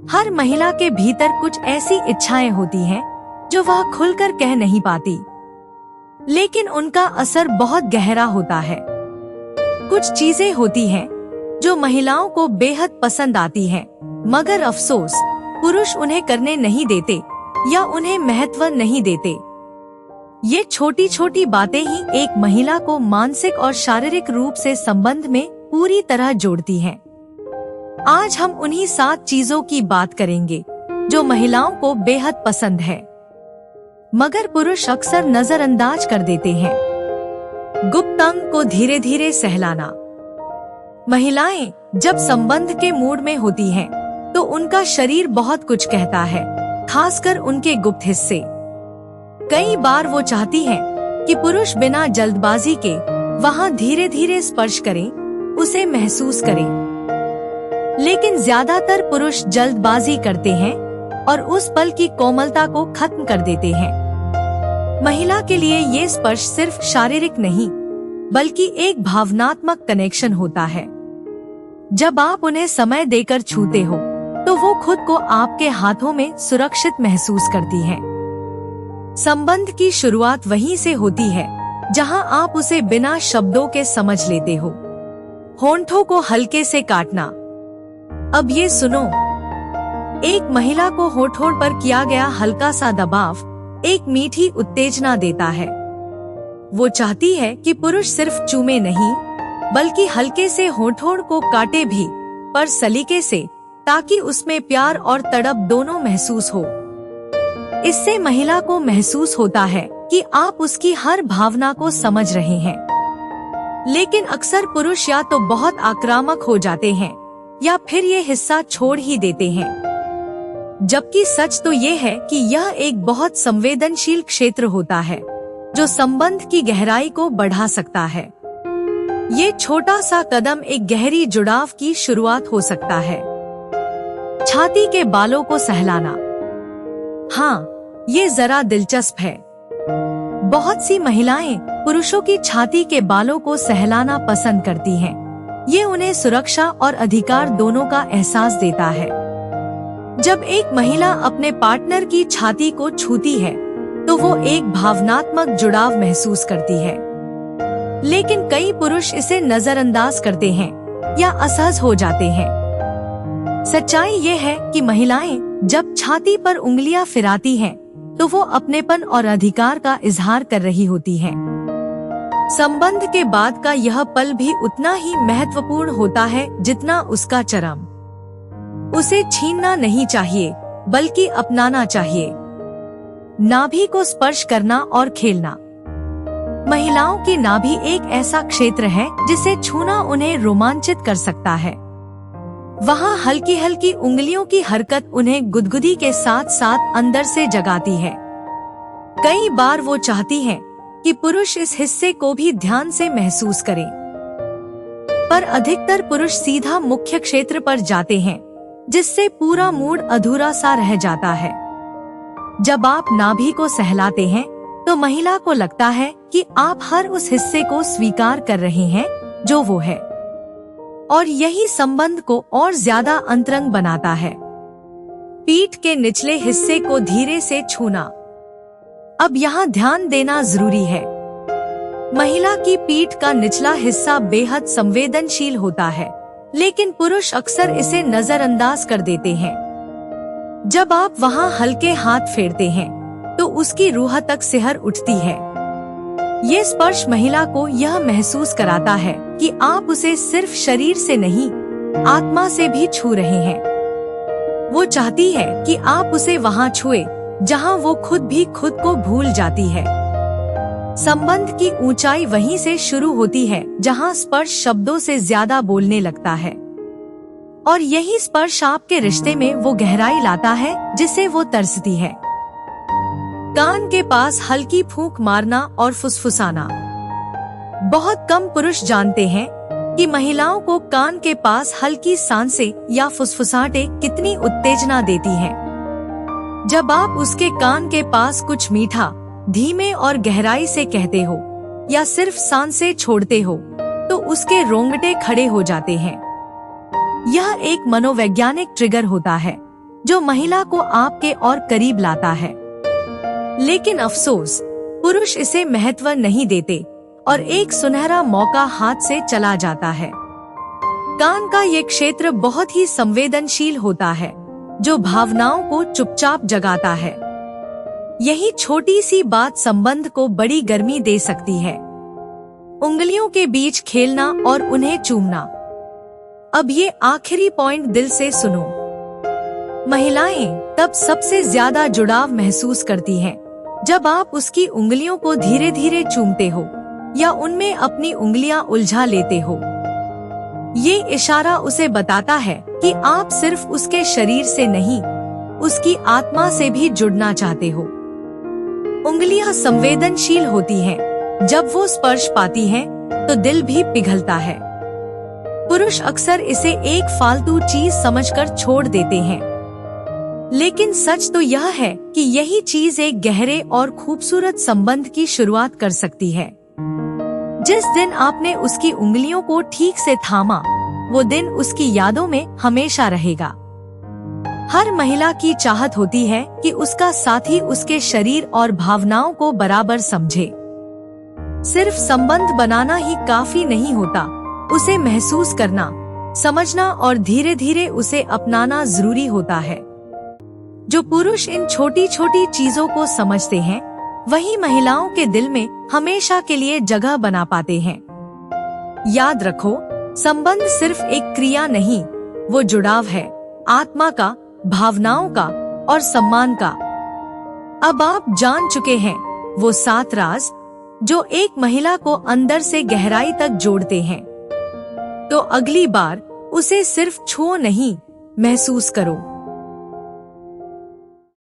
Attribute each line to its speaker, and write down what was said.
Speaker 1: हर महिला के भीतर कुछ ऐसी इच्छाएं होती हैं जो वह खुलकर कह नहीं पाती, लेकिन उनका असर बहुत गहरा होता है। कुछ चीजें होती हैं जो महिलाओं को बेहद पसंद आती हैं, मगर अफसोस पुरुष उन्हें करने नहीं देते या उन्हें महत्व नहीं देते। ये छोटी छोटी बातें ही एक महिला को मानसिक और शारीरिक रूप से संबंध में पूरी तरह जोड़ती हैं। आज हम उन्हीं 7 चीजों की बात करेंगे जो महिलाओं को बेहद पसंद है, मगर पुरुष अक्सर नजरअंदाज कर देते हैं। गुप्त अंग को धीरे धीरे सहलाना। महिलाएं जब संबंध के मूड में होती हैं, तो उनका शरीर बहुत कुछ कहता है, खासकर उनके गुप्त हिस्से। कई बार वो चाहती हैं कि पुरुष बिना जल्दबाजी के वहां धीरे धीरे स्पर्श करें, उसे महसूस करें। लेकिन ज्यादातर पुरुष जल्दबाजी करते हैं और उस पल की कोमलता को खत्म कर देते हैं। महिला के लिए ये स्पर्श सिर्फ शारीरिक नहीं, बल्कि एक भावनात्मक कनेक्शन होता है। जब आप उन्हें समय देकर छूते हो, तो वो खुद को आपके हाथों में सुरक्षित महसूस करती हैं। संबंध की शुरुआत वहीं से होती है जहां आप उसे बिना शब्दों के समझ लेते हो। होंठों को हल्के से काटना। अब ये सुनो, एक महिला को होठों पर किया गया हल्का सा दबाव एक मीठी उत्तेजना देता है। वो चाहती है कि पुरुष सिर्फ चूमे नहीं, बल्कि हल्के से होठों को काटे भी, पर सलीके से, ताकि उसमें प्यार और तड़प दोनों महसूस हो। इससे महिला को महसूस होता है कि आप उसकी हर भावना को समझ रहे हैं। लेकिन अक्सर पुरुष या तो बहुत आक्रामक हो जाते हैं या फिर ये हिस्सा छोड़ ही देते हैं। जबकि सच तो ये है कि यह एक बहुत संवेदनशील क्षेत्र होता है जो संबंध की गहराई को बढ़ा सकता है। ये छोटा सा कदम एक गहरी जुड़ाव की शुरुआत हो सकता है। छाती के बालों को सहलाना। हाँ, ये जरा दिलचस्प है। बहुत सी महिलाएं पुरुषों की छाती के बालों को सहलाना पसंद करती हैं। ये उन्हें सुरक्षा और अधिकार दोनों का एहसास देता है। जब एक महिला अपने पार्टनर की छाती को छूती है, तो वो एक भावनात्मक जुड़ाव महसूस करती है। लेकिन कई पुरुष इसे नजरअंदाज करते हैं या असहज हो जाते हैं। सच्चाई ये है कि महिलाएं जब छाती पर उंगलियां फिराती हैं, तो वो अपनेपन और अधिकार का इजहार कर रही होती हैं। संबंध के बाद का यह पल भी उतना ही महत्वपूर्ण होता है जितना उसका चरम। उसे छीनना नहीं चाहिए, बल्कि अपनाना चाहिए। नाभि को स्पर्श करना और खेलना। महिलाओं की नाभि एक ऐसा क्षेत्र है जिसे छूना उन्हें रोमांचित कर सकता है। वहाँ हल्की हल्की उंगलियों की हरकत उन्हें गुदगुदी के साथ साथ अंदर से जगाती है। कई बार वो चाहती हैं कि पुरुष इस हिस्से को भी ध्यान से महसूस करें, पर अधिकतर पुरुष सीधा मुख्य क्षेत्र पर जाते हैं, जिससे पूरा मूड अधूरा सा रह जाता है। जब आप नाभि को सहलाते हैं, तो महिला को लगता है कि आप हर उस हिस्से को स्वीकार कर रहे हैं जो वो है, और यही संबंध को और ज्यादा अंतरंग बनाता है। पीठ के निचले हिस्से को धीरे से छूना। अब यहाँ ध्यान देना जरूरी है। महिला की पीठ का निचला हिस्सा बेहद संवेदनशील होता है, लेकिन पुरुष अक्सर इसे नजरअंदाज कर देते हैं। जब आप वहाँ हल्के हाथ फेरते हैं, तो उसकी रूह तक सिहर उठती है। ये स्पर्श महिला को यह महसूस कराता है कि आप उसे सिर्फ शरीर से नहीं, आत्मा से भी छू रहे हैं। वो चाहती है कि आप उसे वहाँ छुए जहाँ वो खुद भी खुद को भूल जाती है। संबंध की ऊंचाई वहीं से शुरू होती है जहाँ स्पर्श शब्दों से ज्यादा बोलने लगता है, और यही स्पर्श आपके रिश्ते में वो गहराई लाता है जिसे वो तरसती है। कान के पास हल्की फूंक मारना और फुसफुसाना। बहुत कम पुरुष जानते हैं कि महिलाओं को कान के पास हल्की सांसें या फुसफुसाहटें कितनी उत्तेजना देती हैं। जब आप उसके कान के पास कुछ मीठा, धीमे और गहराई से कहते हो या सिर्फ सांसें छोड़ते हो, तो उसके रोंगटे खड़े हो जाते हैं। यह एक मनोवैज्ञानिक ट्रिगर होता है जो महिला को आपके और करीब लाता है। लेकिन अफसोस, पुरुष इसे महत्व नहीं देते और एक सुनहरा मौका हाथ से चला जाता है। कान का ये क्षेत्र बहुत ही संवेदनशील होता है, जो भावनाओं को चुपचाप जगाता है। यही छोटी सी बात संबंध को बड़ी गर्मी दे सकती है। उंगलियों के बीच खेलना और उन्हें चूमना। अब ये आखिरी पॉइंट दिल से सुनो। महिलाएं तब सबसे ज्यादा जुड़ाव महसूस करती हैं, जब आप उसकी उंगलियों को धीरे धीरे चूमते हो या उनमें अपनी उंगलियां उलझा लेते हो। ये इशारा उसे बताता है कि आप सिर्फ उसके शरीर से नहीं, उसकी आत्मा से भी जुड़ना चाहते हो। उंगलियां संवेदनशील होती हैं। जब वो स्पर्श पाती हैं, तो दिल भी पिघलता है। पुरुष अक्सर इसे एक फालतू चीज समझकर छोड़ देते हैं, लेकिन सच तो यह है कि यही चीज एक गहरे और खूबसूरत संबंध की शुरुआत कर सकती है। जिस दिन आपने उसकी उंगलियों को ठीक से थामा, वो दिन उसकी यादों में हमेशा रहेगा। हर महिला की चाहत होती है कि उसका साथी उसके शरीर और भावनाओं को बराबर समझे। सिर्फ संबंध बनाना ही काफी नहीं होता, उसे महसूस करना, समझना और धीरे धीरे उसे अपनाना जरूरी होता है। जो पुरुष इन छोटी छोटी चीजों को समझते हैं, वही महिलाओं के दिल में हमेशा के लिए जगह बना पाते हैं। याद रखो, संबंध सिर्फ एक क्रिया नहीं, वो जुड़ाव है, आत्मा का, भावनाओं का और सम्मान का। अब आप जान चुके हैं वो 7 राज जो एक महिला को अंदर से गहराई तक जोड़ते हैं। तो अगली बार उसे सिर्फ छुओ नहीं, महसूस करो।